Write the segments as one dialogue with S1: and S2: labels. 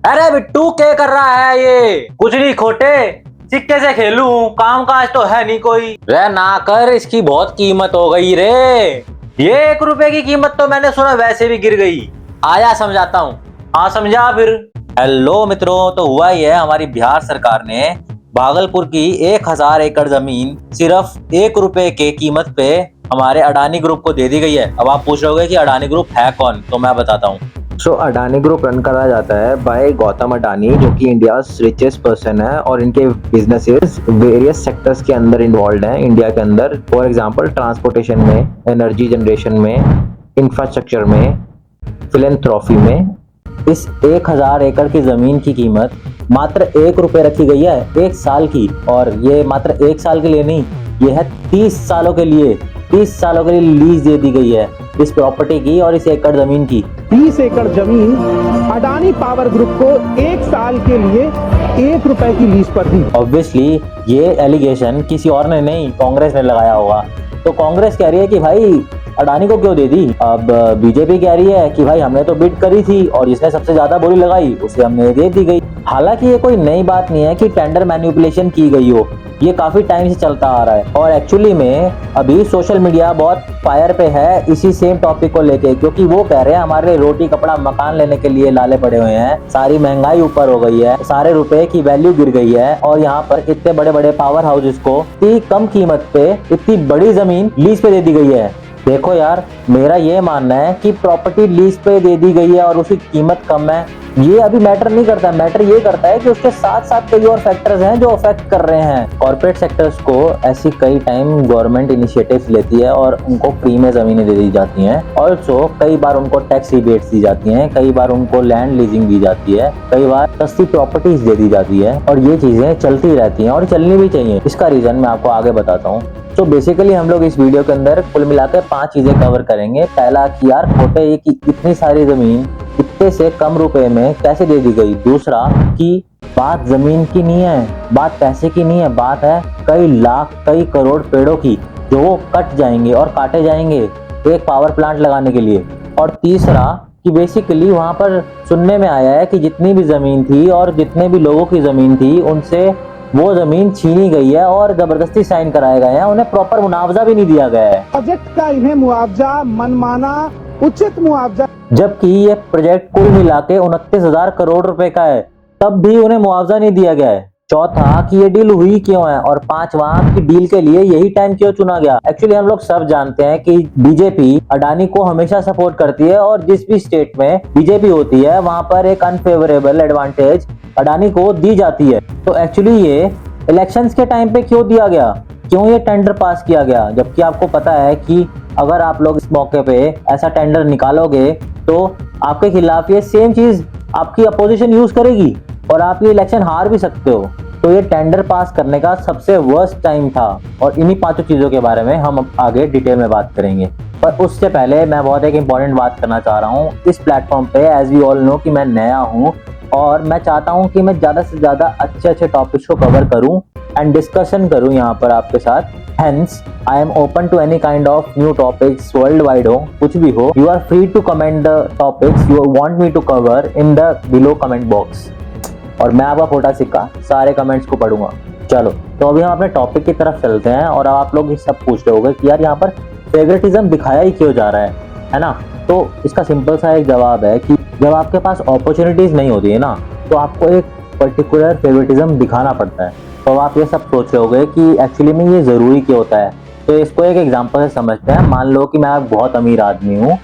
S1: अरे बिट्टू क्या कर रहा है ये? कुछ नहीं खोटे, सिक्के से खेलूं, काम काज तो है नहीं कोई। रे ना कर, इसकी बहुत कीमत हो गई रे। ये 1 रुपए की कीमत तो मैंने सुना वैसे भी गिर गई। आया समझाता हूँ। हाँ समझा फिर। हेलो मित्रों, तो हुआ ही है, हमारी बिहार सरकार ने भागलपुर की 1000 एकड़ जमीन सिर्फ 1 रुपए के कीमत पे हमारे अडानी ग्रुप को दे दी गई है। अब आप पूछ रहे होगे कि अडानी ग्रुप है कौन, तो मैं बताता हूँ।
S2: अडानी ग्रुप रन करा जाता है बाय गौतम अडानी, जो कि इंडिया रिचेस्ट पर्सन है, और इनके बिजनेसेस वेरियस सेक्टर्स के अंदर इन्वॉल्व हैं इंडिया के अंदर। फॉर एग्जांपल ट्रांसपोर्टेशन में, एनर्जी जनरेशन में, इंफ्रास्ट्रक्चर में, फिलेंथ्रॉफी में। इस 1000 एकड़ की जमीन की कीमत मात्र 1 रुपए रखी गई है 1 साल की, और ये मात्र 1 साल के लिए नहीं, ये है 30 सालों के लिए। 30 सालों के लिए लीज दे दी गई है इस प्रॉपर्टी की और इस एकड़ जमीन की।
S3: 30 एकड़ जमीन अडानी पावर ग्रुप को 1 साल के लिए 1 रुपए की लीज पर दी।
S1: ऑब्वियसली ये एलिगेशन किसी और ने नहीं, कांग्रेस ने लगाया होगा। तो कांग्रेस कह रही है कि भाई अडानी को क्यों दे दी। अब बीजेपी कह रही है कि भाई हमने तो बिड करी थी और जिसने सबसे ज्यादा बोली लगाई उसे हमने दे दी गई। हालांकि ये कोई नई बात नहीं है कि टेंडर मैनिपुलेशन की गई हो, ये काफी टाइम से चलता आ रहा है। और एक्चुअली में अभी सोशल मीडिया बहुत फायर पे है इसी सेम टॉपिक को लेके, क्योंकि वो कह रहे हैं हमारे रोटी कपड़ा मकान लेने के लिए लाले पड़े हुए हैं, सारी महंगाई ऊपर हो गई है, सारे रुपए की वैल्यू गिर गई है, और यहाँ पर इतने बड़े बड़े पावर हाउसेस को इतनी कम कीमत पे इतनी बड़ी जमीन लीज पे दे दी गई है। देखो यार, मेरा ये मानना है कि प्रॉपर्टी लीज पे दे दी गई है और उसकी कीमत कम है, ये अभी मैटर नहीं करता। मैटर ये करता है कि उसके साथ साथ कई और फैक्टर्स हैं जो अफेक्ट कर रहे हैं। कॉर्पोरेट सेक्टर्स को ऐसी कई टाइम गवर्नमेंट इनिशिएटिव्स लेती है और उनको फ्री में जमीनें दे दी जाती हैं। ऑल्सो कई बार उनको टैक्स रिबेट्स दी जाती हैं, कई बार उनको लैंड लीजिंग दी जाती है, कई बार सस्ती प्रॉपर्टीज दे दी जाती है, और ये चीजें चलती रहती हैं और चलनी भी चाहिए। इसका रीजन मैं आपको आगे बताता हूँ। तो बेसिकली हम लोग इस वीडियो के अंदर कुल मिलाकर 5 चीजें कवर करेंगे। पहला कि यार खोटे कि इतनी सारी जमीन इतने से कम रुपए में कैसे दे दी गई। दूसरा कि बात जमीन की नहीं है, बात पैसे की नहीं है, बात है कई लाख कई करोड़ पेड़ों की जो कट जाएंगे और काटे जाएंगे एक पावर प्लांट लगाने के लिए। और तीसरा कि बेसिकली वहां पर सुनने में आया है कि जितनी भी जमीन थी और जितने भी लोगों की जमीन थी उनसे वो जमीन छीनी गई है और जबरदस्ती साइन कराए गए हैं, उन्हें प्रॉपर मुआवजा भी नहीं दिया गया है।
S3: प्रोजेक्ट का इन्हें मुआवजा मनमाना उचित मुआवजा,
S1: जबकि ये प्रोजेक्ट कुल मिला के 29,000 करोड़ रुपए का है, तब भी उन्हें मुआवजा नहीं दिया गया है। चौथा कि ये डील हुई क्यों है, और पांचवा कि डील के लिए यही टाइम क्यों चुना गया। एक्चुअली हम लोग सब जानते हैं कि बीजेपी अडानी को हमेशा सपोर्ट करती है और जिस भी स्टेट में बीजेपी होती है वहां पर एक अनफेवरेबल एडवांटेज अडानी को दी जाती है। तो एक्चुअली ये इलेक्शंस के टाइम पे क्यों दिया गया, क्यों ये टेंडर पास किया गया, जबकि आपको पता है कि अगर आप लोग इस मौके पे ऐसा टेंडर निकालोगे तो आपके खिलाफ ये सेम चीज आपकी अपोजिशन यूज करेगी और आप ये इलेक्शन हार भी सकते हो। तो ये टेंडर पास करने का सबसे वर्स्ट टाइम था, और इन्हीं 5 चीजों के बारे में हम आगे डिटेल में बात करेंगे। पर उससे पहले मैं बहुत एक इंपॉर्टेंट बात करना चाह रहा हूँ। इस प्लेटफॉर्म पे एज वी ऑल नो कि मैं नया हूँ और मैं चाहता हूँ कि मैं ज्यादा से ज्यादा अच्छे टॉपिक्स को कवर करूँ एंड डिस्कशन करूँ यहाँ पर आपके साथ। Hence, I am open to any kind of new topics worldwide हो, कुछ भी हो। You are free to comment the topics you want me to cover in the below comment box। और मैं आपका खोटा सिक्का सारे कमेंट्स को पढ़ूंगा। चलो, तो अभी हम अपने टॉपिक की तरफ चलते हैं। और आप लोग ये सब पूछ रहे होंगे कि यार यहाँ पर फेवरेटिज्म दिखाया ही क्यों जा रहा है ना। तो इसका सिंपल सा एक जवाब है कि जब आपके पास अपॉर्चुनिटीज नहीं होती है ना, तो आपको एक पर्टिकुलर फेवरेटिज्म दिखाना पड़ता है। तो आप ये सब सोच रहे होंगे कि एक्चुअली में ये जरूरी क्यों होता है। तो इसको एक एग्जांपल से समझते हैं। मान लो कि मैं एक बहुत अमीर आदमी हूँ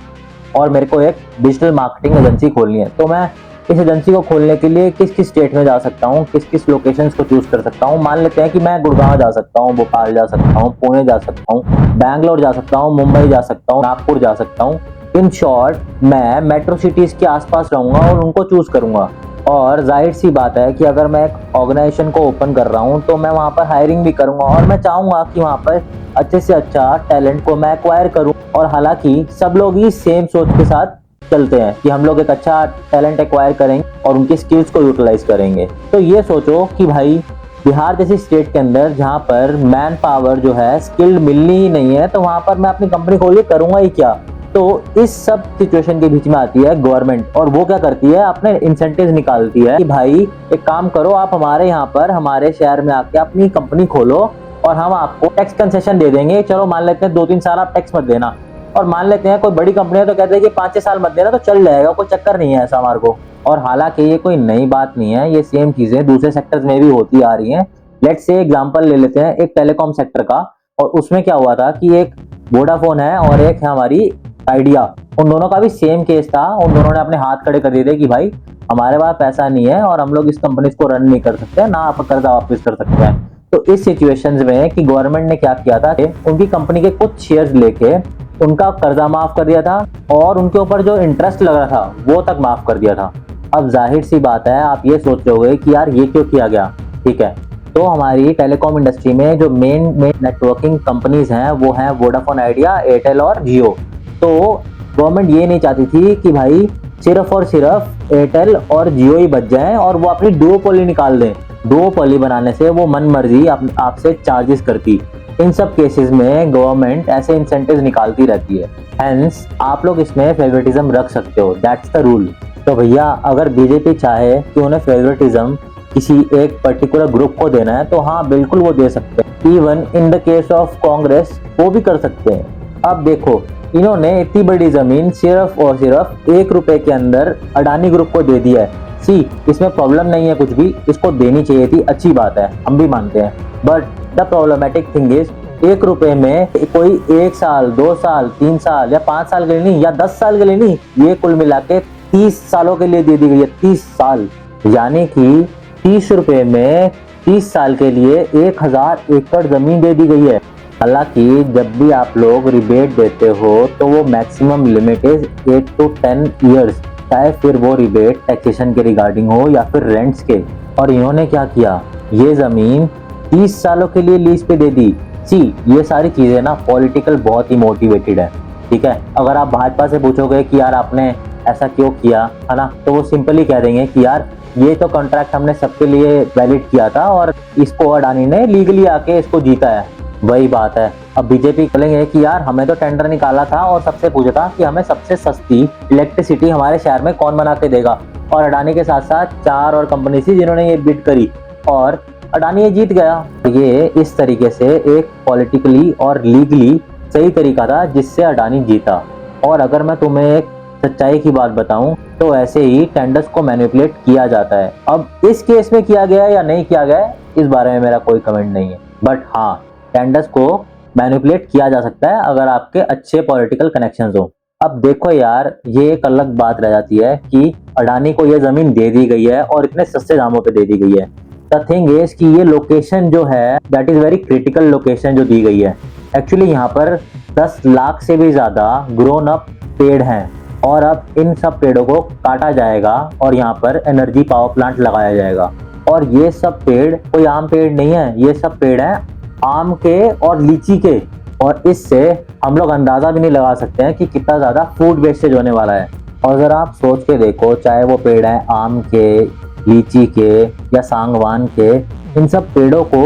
S1: और मेरे को एक डिजिटल मार्केटिंग एजेंसी खोलनी है। तो मैं इस एजेंसी को खोलने के लिए किस किस स्टेट में जा सकता हूँ, किस किस लोकेशंस को चूज कर सकता हूँ। मान लेते हैं कि मैं गुड़गांव जा सकता हूँ, भोपाल जा सकता हूँ, पुणे जा सकता हूँ, बैंगलोर जा सकता हूँ, मुंबई जा सकता हूँ, नागपुर जा सकता हूँ। इन शॉर्ट मैं मेट्रो सिटीज के आसपास रहूंगा और उनको चूज करूंगा। और जाहिर सी बात है कि अगर मैं एक ऑर्गेनाइजेशन को ओपन कर रहा हूँ तो मैं वहाँ पर हायरिंग भी करूंगा और मैं चाहूंगा कि वहाँ पर अच्छे से अच्छा टैलेंट को मैं एक्वायर करूँ। और हालांकि सब लोग ही सेम सोच के साथ चलते हैं कि हम लोग एक अच्छा टैलेंट एक्वायर करेंगे और उनकी स्किल्स को यूटिलाइज करेंगे। तो ये सोचो कि भाई बिहार जैसी स्टेट के अंदर जहाँ पर मैन पावर जो है स्किल्ड मिलनी ही नहीं है, तो वहाँ पर मैं अपनी कंपनी खोल के करूंगा ही क्या। तो इस सब सिचुएशन के बीच में आती है गवर्नमेंट, और वो क्या करती है, अपने इंसेंटिव्स निकालती है कि भाई एक काम करो, आप हमारे यहाँ पर हमारे शहर में आके अपनी कंपनी खोलो और हम आपको टैक्स कंसेशन दे देंगे। चलो मान लेते हैं 2-3 साल आप टैक्स मत देना, और मान लेते हैं कोई बड़ी कंपनी है तो कहते हैं कि 5-6 साल मत देना तो चल जाएगा, कोई चक्कर नहीं है ऐसा हमारे को। और हालांकि ये कोई नई बात नहीं है, ये सेम चीजें दूसरे सेक्टर्स में भी होती आ रही हैं। लेट्स से एग्जांपल ले लेते हैं एक टेलीकॉम सेक्टर का, और उसमें क्या हुआ था कि एक वोडाफोन है और एक है हमारी आइडिया, उन दोनों का भी सेम केस था। उन दोनों ने अपने हाथ खड़े कर दिए थे कि भाई हमारे पास पैसा नहीं है और हम लोग इस कंपनी को रन नहीं कर सकते, ना आप कर्जा वापस कर सकते हैं। तो इस सिचुएशंस में कि गवर्नमेंट ने क्या किया था कि उनकी कंपनी के कुछ शेयर्स लेके उनका कर्जा माफ कर दिया था, और उनके ऊपर जो इंटरेस्ट लग रहा था वो तक माफ कर दिया था। अब जाहिर सी बात है, आप ये सोच रहे होगे कि यार ये क्यों किया गया। ठीक है, तो हमारी टेलीकॉम इंडस्ट्री में जो मेन नेटवर्किंग कंपनीज हैं वो हैं वोडाफोन आइडिया, एयरटेल और जियो। तो गवर्नमेंट ये नहीं चाहती थी कि भाई सिर्फ और सिर्फ एयरटेल और जियो ही बच जाएं और वो अपनी डुओपोली निकाल दें। डुओपोली बनाने से वो मन मर्जी आपसे चार्जेस करती। इन सब केसेस में गवर्नमेंट ऐसे इंसेंटिव्स निकालती रहती है, हेंस आप लोग इसमें फेवरेटिज्म रख सकते हो, दैट्स द रूल। तो भैया अगर बीजेपी चाहे कि उन्हें फेवरेटिज्म किसी एक पर्टिकुलर ग्रुप को देना है तो हाँ बिल्कुल वो दे सकते हैं। Even in the case of Congress वो भी कर सकते हैं। अब देखो, इन्होंने इतनी बड़ी जमीन सिर्फ और सिर्फ 1 रुपए के अंदर अडानी ग्रुप को दे दिया है। सी, इसमें प्रॉब्लम नहीं है कुछ भी, इसको देनी चाहिए थी, अच्छी बात है, हम भी मानते हैं। But the problematic thing is 1 रुपए में कोई 1 साल, 2 साल, 3 साल या 5 साल के लिए नहीं, या 10 साल के लिए नहीं, ये कुल मिला के 30 सालों के लिए दे दी गई है। 30 साल, यानी कि 30 रुपए में 30 साल के लिए 1000 एकड़ जमीन दे दी गई है। हालांकि जब भी आप लोग रिबेट देते हो तो वो maximum limit is 8 to 10 years, चाहे फिर वो रिबेट टैक्सेशन के रिगार्डिंग हो या फिर रेंट्स के। और इन्होंने क्या किया, ये जमीन 30 सालों के लिए लीज पे दे दी। सी, ये सारी चीजें ना पॉलिटिकल बहुत ही मोटिवेटेड है। ठीक है, अगर आप भाजपा से पूछोगे कि यार आपने ऐसा क्यों किया, है ना, तो वो सिंपली कह देंगे कि यार ये तो कॉन्ट्रैक्ट हमने सबके लिए वैलिड किया था और इसको अडानी ने लीगली आके इसको जीता है। वही बात है, अब बीजेपी कहेंगे कि यार हमें तो टेंडर निकाला था और सबसे पूछा था कि हमें सबसे सस्ती इलेक्ट्रिसिटी हमारे शहर में कौन बना के देगा, और अडानी के साथ साथ 4 और कंपनी थी जिन्होंने ये बिड करी और अडानी ये जीत गया। ये इस तरीके से एक पॉलिटिकली और लीगली सही तरीका था जिससे अडानी जीता। और अगर मैं तुम्हें एक सच्चाई की बात बताऊं तो ऐसे ही टेंडर्स को मैनिपुलेट किया जाता है। अब इस केस में किया गया या नहीं किया गया इस बारे में मेरा कोई कमेंट नहीं है, बट हाँ टेंडर्स को मैनिपुलेट किया जा सकता है अगर आपके अच्छे पॉलिटिकल कनेक्शंस हो। अब देखो यार, ये एक अलग बात रह जाती है कि अडानी को ये जमीन दे दी गई है और इतने सस्ते दामों पे दे दी गई है। द थिंग इज कि ये लोकेशन जो है that is very critical location जो दी गई है। एक्चुअली यहाँ पर 10 लाख से भी ज्यादा ग्रोन अप पेड़ हैं और अब इन सब पेड़ों को काटा जाएगा और यहाँ पर एनर्जी पावर प्लांट लगाया जाएगा। और ये सब पेड़ कोई आम पेड़ नहीं है, ये सब पेड़ हैं आम के और लीची के, और इससे हम लोग अंदाजा भी नहीं लगा सकते हैं कि कितना ज्यादा फूड वेस्टेज होने वाला है। और अगर आप सोच के देखो, चाहे वो पेड़ हैं आम के, लीची के या सांगवान के, इन सब पेड़ों को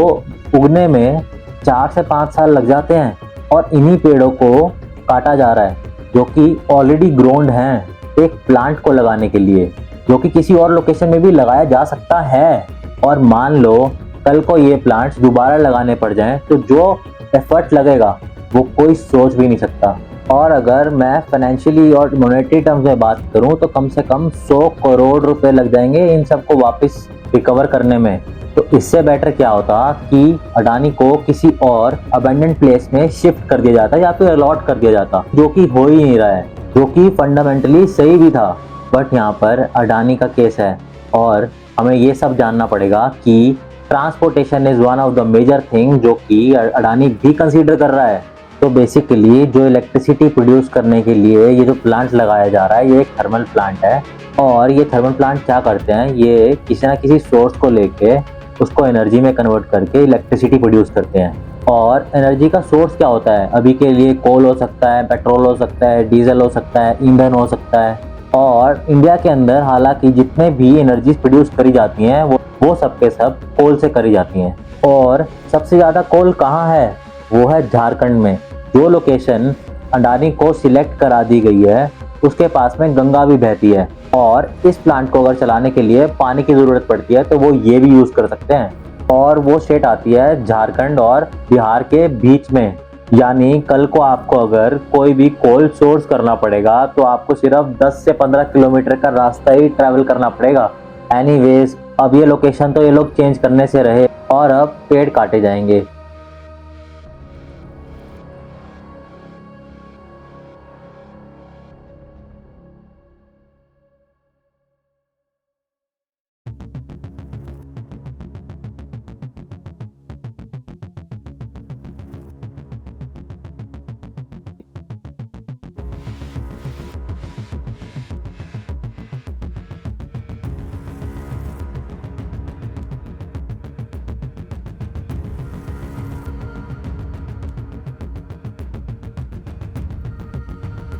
S1: उगने में 4 से 5 साल लग जाते हैं और इन्हीं पेड़ों को काटा जा रहा है जो कि ऑलरेडी ग्रोन्ड हैं एक प्लांट को लगाने के लिए, जो कि किसी और लोकेशन में भी लगाया जा सकता है। और मान लो कल को ये प्लांट्स दोबारा लगाने पड़ जाएं तो जो एफर्ट लगेगा वो कोई सोच भी नहीं सकता। और अगर मैं फाइनेंशियली और मॉनेटरी टर्म्स में बात करूं तो कम से कम 100 करोड़ रुपए लग जाएंगे इन सबको वापस रिकवर करने में। तो इससे बेटर क्या होता कि अडानी को किसी और अबेंडेंट प्लेस में शिफ्ट कर दिया जाता या फिर अलॉट कर दिया जाता, जो कि हो ही नहीं रहा है, जो कि फंडामेंटली सही भी था। बट यहाँ पर अडानी का केस है और हमें ये सब जानना पड़ेगा कि transportation is one of the major thing जो कि अडानी भी कंसीडर कर रहा है। तो बेसिकली जो इलेक्ट्रिसिटी प्रोड्यूस करने के लिए ये जो प्लांट लगाया जा रहा है ये एक थर्मल प्लांट है, और ये थर्मल प्लांट क्या करते हैं, ये किसी ना किसी सोर्स को लेके उसको एनर्जी में कन्वर्ट करके इलेक्ट्रिसिटी प्रोड्यूस करते हैं। और एनर्जी का सोर्स क्या होता है, अभी के लिए कोल हो सकता है, पेट्रोल हो सकता है, डीजल हो सकता है, ईंधन हो सकता है। और इंडिया के अंदर हालांकि जितने भी एनर्जी प्रोड्यूस करी जाती हैं वो सब के सब कोल से करी जाती हैं। और सबसे ज़्यादा कोल कहाँ है, वो है झारखंड में, जो लोकेशन अडानी को सिलेक्ट करा दी गई है, उसके पास में गंगा भी बहती है और इस प्लांट को अगर चलाने के लिए पानी की जरूरत पड़ती है तो वो ये भी यूज कर सकते हैं। और वो स्टेट आती है झारखंड और बिहार के बीच में, यानी कल को आपको अगर कोई भी कोल्ड सोर्स करना पड़ेगा तो आपको सिर्फ 10 से 15 किलोमीटर का रास्ता ही ट्रैवल करना पड़ेगा। एनीवेज, अब ये लोकेशन तो ये लोग चेंज करने से रहे और अब पेड़ काटे जाएंगे।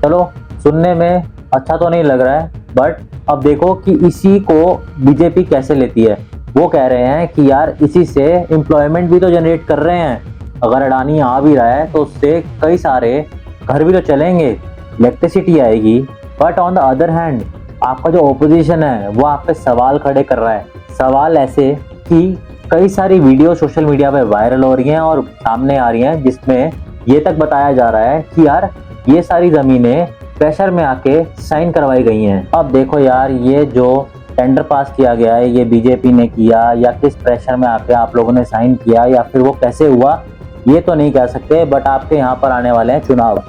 S1: चलो, सुनने में अच्छा तो नहीं लग रहा है, बट अब देखो कि इसी को बीजेपी कैसे लेती है। वो कह रहे हैं कि यार इसी से एम्प्लॉयमेंट भी तो जनरेट कर रहे हैं, अगर अडानी आ भी रहा है तो उससे कई सारे घर भी तो चलेंगे, इलेक्ट्रिसिटी आएगी। But on the other hand आपका जो ओपोजिशन है वो आप पे सवाल खड़े कर रहा है। सवाल ऐसे कि कई सारी वीडियो सोशल मीडिया पे वायरल हो रही हैं और सामने आ रही हैं जिसमें ये तक बताया जा रहा है कि यार ये सारी जमीनें प्रेशर में आके साइन करवाई गई हैं। अब देखो यार, ये जो टेंडर पास किया गया है ये बीजेपी ने किया या किस प्रेशर में आके आप लोगों ने साइन किया या फिर वो कैसे हुआ ये तो नहीं कह सकते, बट आपके यहाँ पर आने वाले हैं चुनाव।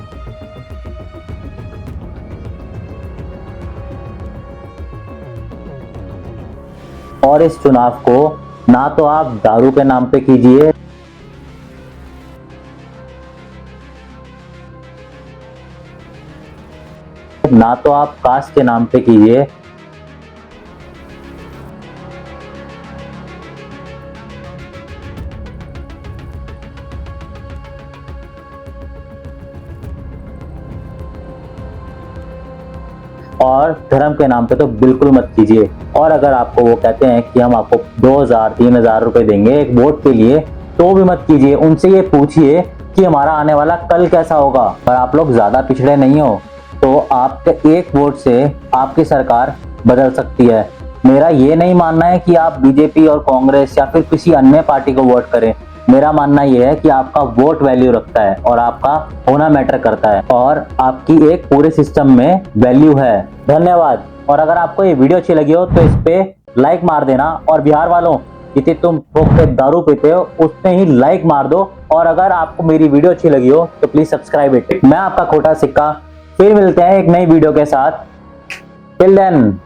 S1: और इस चुनाव को ना तो आप दारू के नाम पे कीजिए, ना तो आप कास्ट के नाम पे कीजिए, और धर्म के नाम पे तो बिल्कुल मत कीजिए। और अगर आपको वो कहते हैं कि हम आपको 2000-3000 रुपए देंगे एक वोट के लिए तो भी मत कीजिए। उनसे ये पूछिए कि हमारा आने वाला कल कैसा होगा। पर आप लोग ज्यादा पिछड़े नहीं हो तो आपके एक वोट से आपकी सरकार बदल सकती है। मेरा ये नहीं मानना है कि आप बीजेपी और कांग्रेस या फिर किसी अन्य पार्टी को वोट करें। मेरा मानना यह है कि आपका वोट वैल्यू रखता है और आपका होना मैटर करता है और आपकी एक पूरे सिस्टम में वैल्यू है। धन्यवाद। और अगर आपको ये वीडियो अच्छी लगी हो तो इस पे लाइक मार देना। और बिहार वालों, जितने तुम ठोक के दारू पीते हो उतने ही लाइक मार दो। और अगर आपको मेरी वीडियो अच्छी लगी हो तो प्लीज सब्सक्राइब इट। मैं आपका खोटा सिक्का, फिर मिलते हैं एक नई वीडियो के साथ। Till then.